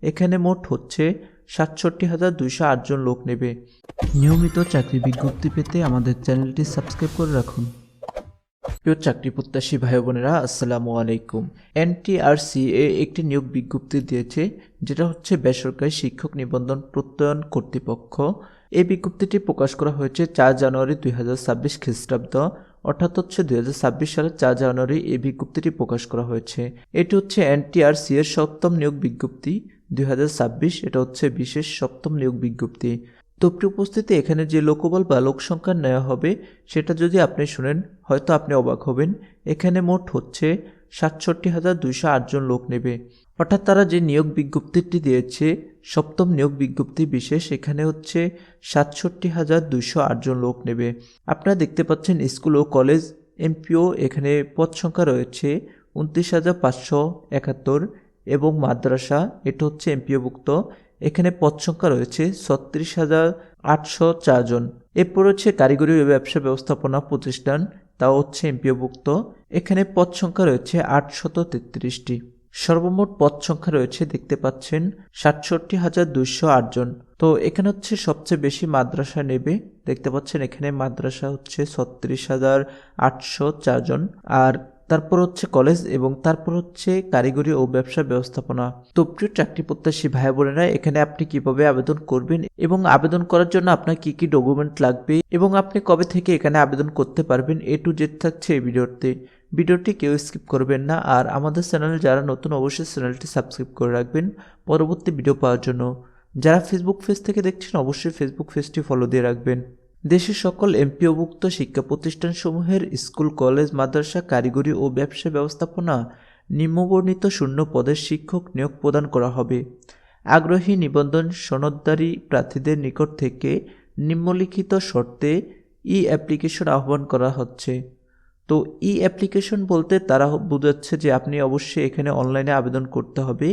এখানে মোট হচ্ছে ৬৭,২০৮ জন লোক নেবে। নিয়মিত চাকরি বিজ্ঞপ্তি পেতে আমাদের চ্যানেলটি সাবস্ক্রাইব করে রাখুন। প্রিয় চাকরি প্রত্যাশী ভাই বোনেরা, আসসালামু আলাইকুম। এনটিআরসিএ একটি নিয়োগ বিজ্ঞপ্তি দিয়েছে, যেটা হচ্ছে বেসরকারি শিক্ষক নিবন্ধন প্রত্যয়ন কর্তৃপক্ষ। এই বিজ্ঞপ্তিটি প্রকাশ করা হয়েছে ৪ জানুয়ারি ২০২৬ খ্রিস্টাব্দ, অর্থাৎ হচ্ছে ২০২৬ সালের ৪ জানুয়ারি এই বিজ্ঞপ্তিটি প্রকাশ করা হয়েছে। এটি হচ্ছে এনটিআরসি এর সপ্তম নিয়োগ বিজ্ঞপ্তি ২০২৬। এটা হচ্ছে বিশেষ সপ্তম নিয়োগ বিজ্ঞপ্তি। তো প্রিয় উপস্থিতি, এখানে যে লোকবল বা লোক সংখ্যা নেওয়া হবে সেটা যদি আপনি শুনেন হয়তো আপনি অবাক হবেন। এখানে মোট হচ্ছে ৬৭,২০৮ জন লোক নেবে, অর্থাৎ তারা যে নিয়োগ বিজ্ঞপ্তিটি দিয়েছে সপ্তম নিয়োগ বিজ্ঞপ্তি বিশেষ, এখানে হচ্ছে ৬৭,২০৮ জন লোক নেবে। আপনারা দেখতে পাচ্ছেন স্কুল ও কলেজ এমপিও, এখানে পদ সংখ্যা রয়েছে ২৯,৫৭১ এবং মাদ্রাসা, এটা হচ্ছে এমপিওভুক্ত, এখানে পদ সংখ্যা রয়েছে ৩৬,৮০৪ জন। এরপর হচ্ছে কারিগরি ও ব্যবসা ব্যবস্থাপনা প্রতিষ্ঠান, তাও হচ্ছে এমপিওভুক্ত, এখানে পদ সংখ্যা রয়েছে ৮৩৩টি। সর্বমোট পদ সংখ্যা রয়েছে দেখতে পাচ্ছেন ৬৭,২০৮ জন। তো এখানে হচ্ছে সবচেয়ে বেশি মাদ্রাসা নেবে, দেখতে পাচ্ছেন এখানে মাদ্রাসা হচ্ছে ৩৬,৮০৪ জন, আর তারপর হচ্ছে কলেজ এবং তারপর হচ্ছে কারিগরি ও ব্যবসা ব্যবস্থাপনা। তো প্রিয় চাকরি প্রত্যাশী ভাই বোনেরা, এখানে আপনি কিভাবে আবেদন করবেন এবং আবেদন করার জন্য আপনার কি কি ডকুমেন্ট লাগবে এবং আপনি কবে থেকে এখানে আবেদন করতে পারবেন, এ টু জেড থাকছে এই ভিডিওটি কেউ স্কিপ করবেন না। আর আমাদের চ্যানেলে যারা নতুন অবশ্যই চ্যানেলটি সাবস্ক্রাইব করে রাখবেন পরবর্তী ভিডিও পাওয়ার জন্য। যারা ফেসবুক পেজ থেকে দেখছেন অবশ্যই ফেসবুক পেজটি ফলো দিয়ে রাখবেন। দেশের সকল এমপিওভুক্ত শিক্ষা প্রতিষ্ঠানসমূহের স্কুল, কলেজ, মাদ্রাসা, কারিগরি ও ব্যবসা ব্যবস্থাপনা নিম্নবর্ণিত শূন্য পদের শিক্ষক নিয়োগ প্রদান করা হবে। আগ্রহী নিবন্ধন সনদধারী প্রার্থীদের নিকট থেকে নিম্নলিখিত শর্তে ই অ্যাপ্লিকেশন আহ্বান করা হচ্ছে। তো ই অ্যাপ্লিকেশন বলতে তারা বোঝাচ্ছে যে আপনি অবশ্যই এখানে অনলাইনে আবেদন করতে হবে,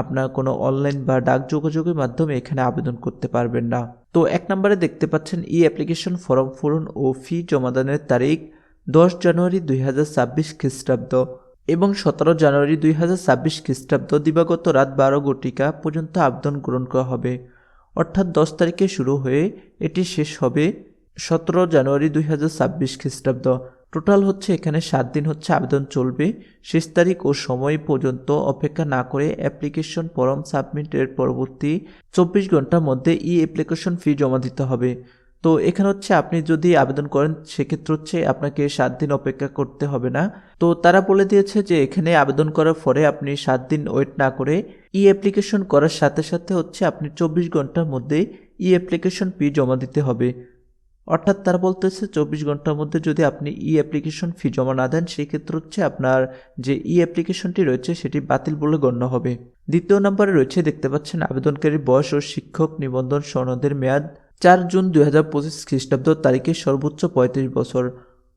আপনার কোনো অনলাইন বা ডাক যোগাযোগের মাধ্যমে এখানে আবেদন করতে পারবেন না। তো ১ নম্বরে দেখতে পাচ্ছেন ই অ্যাপ্লিকেশন ফর্ম পূরণ ও ফি জমাদানের তারিখ ১০ জানুয়ারি ২০২৬ খ্রিস্টাব্দ এবং ১৭ জানুয়ারি ২০২৬ খ্রিস্টাব্দ দিবাগত রাত ১২ ঘটিকা পর্যন্ত আবেদন গ্রহণ করা হবে, অর্থাৎ ১০ তারিখে শুরু হয়ে এটি শেষ হবে ১৭ জানুয়ারি ২০২৬ খ্রিস্টাব্দ। টোটাল হচ্ছে এখানে ৭ দিন হচ্ছে আবেদন চলবে। শেষ তারিখ ও সময় পর্যন্ত অপেক্ষা না করে অ্যাপ্লিকেশন ফর্ম সাবমিটের পরবর্তী ২৪ ঘন্টার মধ্যে ই অ্যাপ্লিকেশন ফি জমা দিতে হবে। তো এখানে হচ্ছে আপনি যদি আবেদন করেন সেক্ষেত্রে হচ্ছে আপনাকে ৭ দিন অপেক্ষা করতে হবে না। তো তারা বলে দিয়েছে যে এখানে আবেদন করার পরে আপনি ৭ দিন ওয়েট না করে ই অ্যাপ্লিকেশন করার সাথে সাথে হচ্ছে আপনি ২৪ ঘন্টার মধ্যে ই অ্যাপ্লিকেশন ফি জমা দিতে হবে। অর্থাৎ তারা বলতেছে ২৪ ঘন্টার মধ্যে যদি আপনি ই অ্যাপ্লিকেশন ফি জমা না দেন সেক্ষেত্রে হচ্ছে আপনার যে ই অ্যাপ্লিকেশনটি রয়েছে সেটি বাতিল বলে গণ্য হবে। দ্বিতীয় নম্বরে রয়েছে দেখতে পাচ্ছেন আবেদনকারীর বয়স ও শিক্ষক নিবন্ধন সনদের মেয়াদ ৪ জুন ২০২৫ খ্রিস্টাব্দ তারিখে সর্বোচ্চ ৩৫ বছর।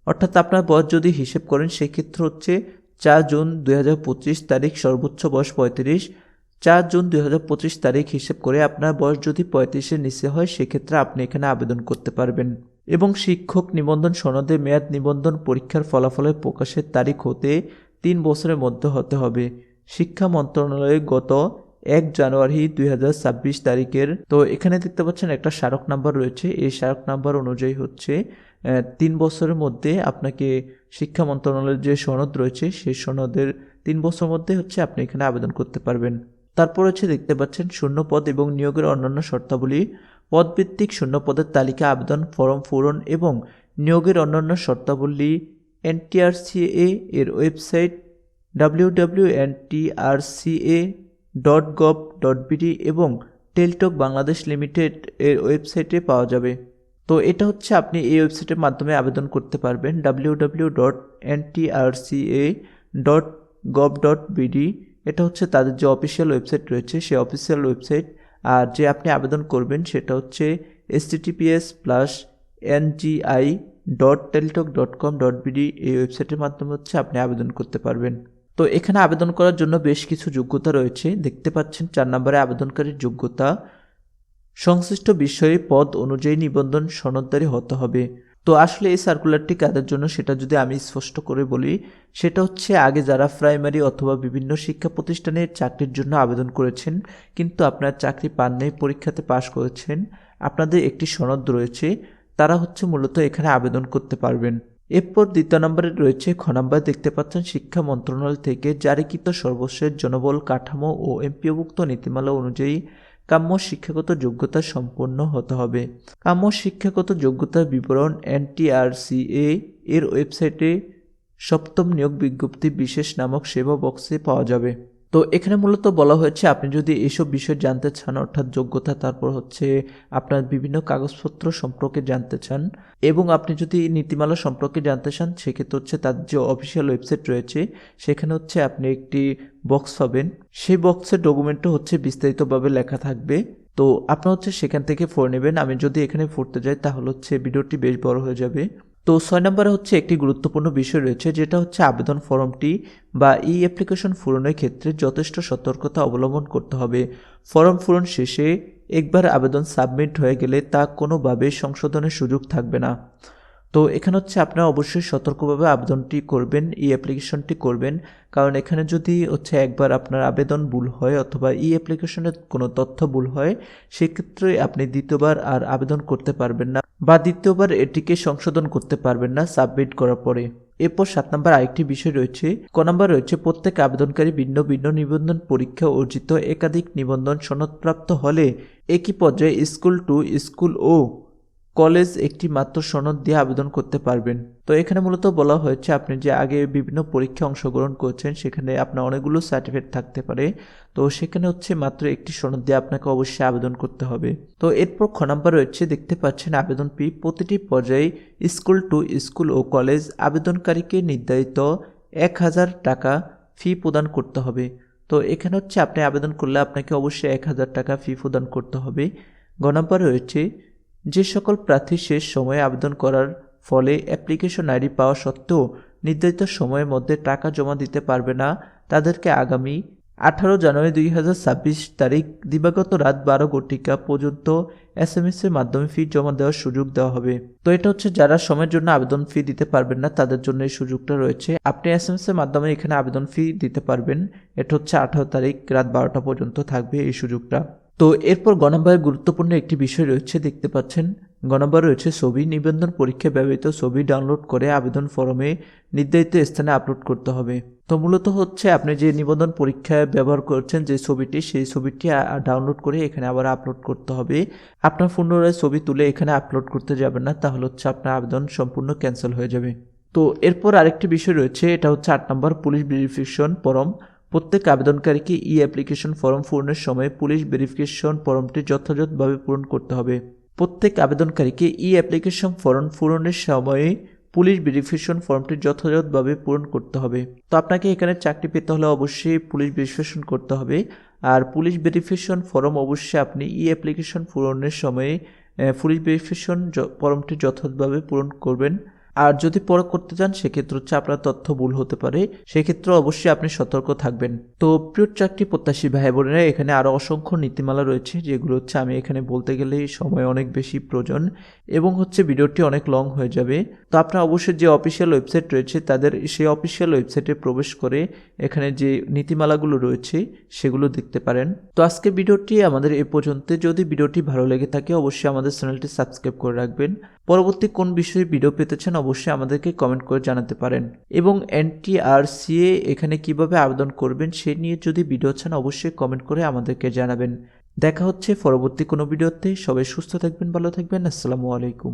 অর্থাৎ আপনার বয়স যদি হিসেব করেন সেক্ষেত্রে হচ্ছে ৪ জুন ২০২৫ তারিখ সর্বোচ্চ বয়স ৩৫। ৪ জুন ২০২৫ তারিখ হিসেব করে আপনার বয়স যদি ৩৫-এর নিচে হয় সেক্ষেত্রে আপনি এখানে আবেদন করতে পারবেন। এবং শিক্ষক নিবন্ধন সনদের মেয়াদ নিবন্ধন পরীক্ষার ফলাফলের প্রকাশের তারিখ হতে ৩ বছরের মধ্যে হতে হবে। শিক্ষা মন্ত্রণালয়ে গত ১ জানুয়ারি ২০২৬ তারিখের। তো এখানে দেখতে পাচ্ছেন একটা স্মারক নাম্বার রয়েছে, এই স্মারক নাম্বার অনুযায়ী হচ্ছে ৩ বছরের মধ্যে আপনাকে শিক্ষা মন্ত্রণালয়ের যে সনদ রয়েছে সেই সনদের ৩ বছরের মধ্যে হচ্ছে আপনি এখানে আবেদন করতে পারবেন। তারপর হচ্ছে দেখতে পাচ্ছেন শূন্য পদ এবং নিয়োগের অন্যান্য শর্তাবলী। পদভিত্তিক শূন্য পদের তালিকা, আবেদন ফর্ম পূরণ এবং নিয়োগের অন্যান্য শর্তাবলী এনটিআরসিএ এর ওয়েবসাইট www.ntrca.gov.bd এবং টেলটক বাংলাদেশ লিমিটেড এর ওয়েবসাইটে পাওয়া যাবে। তো এটা হচ্ছে আপনি এই ওয়েবসাইটের মাধ্যমে আবেদন করতে পারবেন www.ntrca.gov.bd। এটা হচ্ছে তাদের যে অফিসিয়াল ওয়েবসাইট রয়েছে সেই অফিসিয়াল ওয়েবসাইট। আর যে আপনি আবেদন করবেন সেটা হচ্ছে https://ngi.teltok.com.bd এই ওয়েবসাইটের মাধ্যমে হচ্ছে আপনি আবেদন করতে পারবেন। তো এখানে আবেদন করার জন্য বেশ কিছু যোগ্যতা রয়েছে দেখতে পাচ্ছেন। ৪ নম্বরে আবেদনকারীর যোগ্যতা, সংশ্লিষ্ট বিষয়ে পদ অনুযায়ী নিবন্ধন সনদধারী হতে হবে। তো আসলে এই সার্কুলারটি কাদের জন্য সেটা যদি আমি স্পষ্ট করে বলি, সেটা হচ্ছে আগে যারা প্রাইমারি অথবা বিভিন্ন শিক্ষা প্রতিষ্ঠানে চাকরির জন্য আবেদন করেছেন কিন্তু আপনার চাকরি পান নাই, পরীক্ষাতে পাশ করেছেন, আপনাদের একটি সনদ রয়েছে, তারা হচ্ছে মূলত এখানে আবেদন করতে পারবেন। এরপর দ্বিতীয় নম্বরে রয়েছে খ নম্বর, দেখতে পাচ্ছেন শিক্ষা মন্ত্রণালয় থেকে জারিকৃত সর্বশেষ জনবল কাঠামো ও এমপিওভুক্ত নীতিমালা অনুযায়ী কাম্য শিক্ষাগত যোগ্যতা সম্পন্ন হতে হবে। কাম্য শিক্ষাগত যোগ্যতার বিবরণ এনটিআরসিএ এর ওয়েবসাইটে সপ্তম নিয়োগ বিজ্ঞপ্তি বিশেষ নামক সেবা বক্সে পাওয়া যাবে। তো এখানে মূলত বলা হয়েছে আপনি যদি এসব বিষয় জানতে চান, অর্থাৎ যোগ্যতা, তারপর হচ্ছে আপনার বিভিন্ন কাগজপত্র সম্পর্কে জানতে চান এবং আপনি যদি নীতিমালা সম্পর্কে জানতে চান, সেক্ষেত্রে হচ্ছে তার যে অফিসিয়াল ওয়েবসাইট রয়েছে সেখানে হচ্ছে আপনি একটি বক্স পাবেন। সেই বক্সের ডকুমেন্টও হচ্ছে বিস্তারিতভাবে লেখা থাকবে। তো আপনার হচ্ছে সেখান থেকে পড়ে নেবেন। আমি যদি এখানে পড়তে যাই তাহলে হচ্ছে ভিডিওটি বেশ বড় হয়ে যাবে। তো 6 নম্বরে হচ্ছে একটি গুরুত্বপূর্ণ বিষয় রয়েছে, যেটা হচ্ছে আবেদন ফর্মটি বা ই অ্যাপ্লিকেশন পূরণের ক্ষেত্রে যথেষ্ট সতর্কতা অবলম্বন করতে হবে। ফর্ম পূরণ শেষে একবার আবেদন সাবমিট হয়ে গেলে তা কোনোভাবে সংশোধনের সুযোগ থাকবে না। তো এখানে হচ্ছে আপনারা অবশ্যই সতর্কভাবে আবেদনটি করবেন, ই অ্যাপ্লিকেশনটি করবেন, কারণ এখানে যদি হচ্ছে একবার আপনার আবেদন ভুল হয় অথবা ই অ্যাপ্লিকেশনের কোনো তথ্য ভুল হয়, সেক্ষেত্রে আপনি দ্বিতীয়বার আর আবেদন করতে পারবেন না বা দ্বিতীয়বার এটিকে সংশোধন করতে পারবেন না সাবমিট করার পরে। এরপর 7 নম্বর আরেকটি বিষয় রয়েছে, ক নম্বর রয়েছে প্রত্যেক আবেদনকারী ভিন্ন ভিন্ন নিবন্ধন পরীক্ষা অর্জিত একাধিক নিবন্ধন সনদপ্রাপ্ত হলে একই পর্যায়ে স্কুল টু স্কুল ও কলেজ একটি মাত্র সনদ দিয়ে আবেদন করতে পারবেন। তো এখানে মূলত বলা হয়েছে আপনি যে আগে বিভিন্ন পরীক্ষায় অংশগ্রহণ করছেন সেখানে আপনার অনেকগুলো সার্টিফিকেট থাকতে পারে, তো সেখানে হচ্ছে মাত্র একটি সনদ দিয়ে আপনাকে অবশ্যই আবেদন করতে হবে। তো এরপর খ নম্বর রয়েছে, দেখতে পাচ্ছেন আবেদন ফি প্রতিটি পর্যায়ে স্কুল টু স্কুল ও কলেজ আবেদনকারীকে নির্ধারিত 1000 টাকা ফি প্রদান করতে হবে। তো এখানে হচ্ছে আপনি আবেদন করলে আপনাকে অবশ্যই 1000 টাকা ফি প্রদান করতে হবে। গ নম্বর রয়েছে, যে সকল প্রার্থী শেষ সময়ে আবেদন করার ফলে অ্যাপ্লিকেশন আইডি পাওয়া সত্ত্বেও নির্ধারিত সময়ের মধ্যে টাকা জমা দিতে পারবে না, তাদেরকে আগামী 18 জানুয়ারি 2026 তারিখ দিবাগত রাত 12 ঘটিকা পর্যন্ত SMS এর মাধ্যমে ফি জমা দেওয়ার সুযোগ দেওয়া হবে। তো এটা হচ্ছে যারা সময়ের জন্য আবেদন ফি দিতে পারবেন না তাদের জন্য এই সুযোগটা রয়েছে। আপনি SMS এর মাধ্যমে এখানে আবেদন ফি দিতে পারবেন। এটা হচ্ছে 18 তারিখ রাত 12টা পর্যন্ত থাকবে এই সুযোগটা। তো এরপর গ নম্বরের গুরুত্বপূর্ণ একটি বিষয় রয়েছে, দেখতে পাচ্ছেন গ নম্বর রয়েছে ছবি। নিবন্ধন পরীক্ষায় ব্যবহৃত ছবি ডাউনলোড করে আবেদন ফর্মে নির্ধারিত স্থানে আপলোড করতে হবে। তো মূলত হচ্ছে আপনি যে নিবন্ধন পরীক্ষায় ব্যবহার করছেন যে ছবিটি, সেই ছবিটি ডাউনলোড করে এখানে আবার আপলোড করতে হবে। আপনার পুনরায় ছবি তুলে এখানে আপলোড করতে যাবেন না, তাহলে হচ্ছে আপনার আবেদন সম্পূর্ণ ক্যান্সেল হয়ে যাবে। তো এরপর আরেকটি বিষয় রয়েছে, এটা হচ্ছে 8 নম্বর পুলিশ ভেরিফিকেশন ফর্ম। প্রত্যেক আবেদনকারীকে ই অ্যাপ্লিকেশন ফর্ম পূরণের সময় পুলিশ ভেরিফিকেশন ফর্মটি যথাযথভাবে পূরণ করতে হবে। প্রত্যেক আবেদনকারীকে ই অ্যাপ্লিকেশন ফর্ম পূরণের সময়ে পুলিশ ভেরিফিকেশন ফর্মটি যথাযথভাবে পূরণ করতে হবে। তো আপনাকে এখানে চাকরি পেতে হলে অবশ্যই পুলিশ ভেরিফিকেশন করতে হবে। আর পুলিশ ভেরিফিকেশন ফর্ম অবশ্যই আপনি ই অ্যাপ্লিকেশন পূরণের সময়ে পুলিশ ভেরিফিকেশন ফর্মটি যথাযথভাবে পূরণ করবেন। আর যদি পরে করতে চান সেক্ষেত্রে হচ্ছে আপনার তথ্য ভুল হতে পারে, সেক্ষেত্রে অবশ্যই আপনি সতর্ক থাকবেন। তো প্রিয় চাকরি প্রত্যাশী ভাই বোনেরা, এখানে আরও অসংখ্য নীতিমালা রয়েছে যেগুলো হচ্ছে আমি এখানে বলতে গেলে সময় অনেক বেশি প্রয়োজন এবং হচ্ছে ভিডিওটি অনেক লং হয়ে যাবে। তো আপনারা অবশ্যই যে অফিসিয়াল ওয়েবসাইট রয়েছে তাদের সেই অফিসিয়াল ওয়েবসাইটে প্রবেশ করে এখানে যে নীতিমালাগুলো রয়েছে সেগুলো দেখতে পারেন। তো আজকে ভিডিওটি আমাদের এ পর্যন্ত। যদি ভিডিওটি ভালো লেগে থাকে অবশ্যই আমাদের চ্যানেলটি সাবস্ক্রাইব করে রাখবেন। পরবর্তী কোন বিষয়ে ভিডিও পেতে চান অবশ্যই আমাদেরকে কমেন্ট করে জানাতে পারেন এবং এনটিআরসিএ এখানে কিভাবে আবেদন করবেন সে নিয়ে যদি ভিডিও চান অবশ্যই কমেন্ট করে আমাদেরকে জানাবেন। দেখা হচ্ছে পরবর্তী কোনো ভিডিওতে। সবাই সুস্থ থাকবেন, ভালো থাকবেন। আসসালামু আলাইকুম।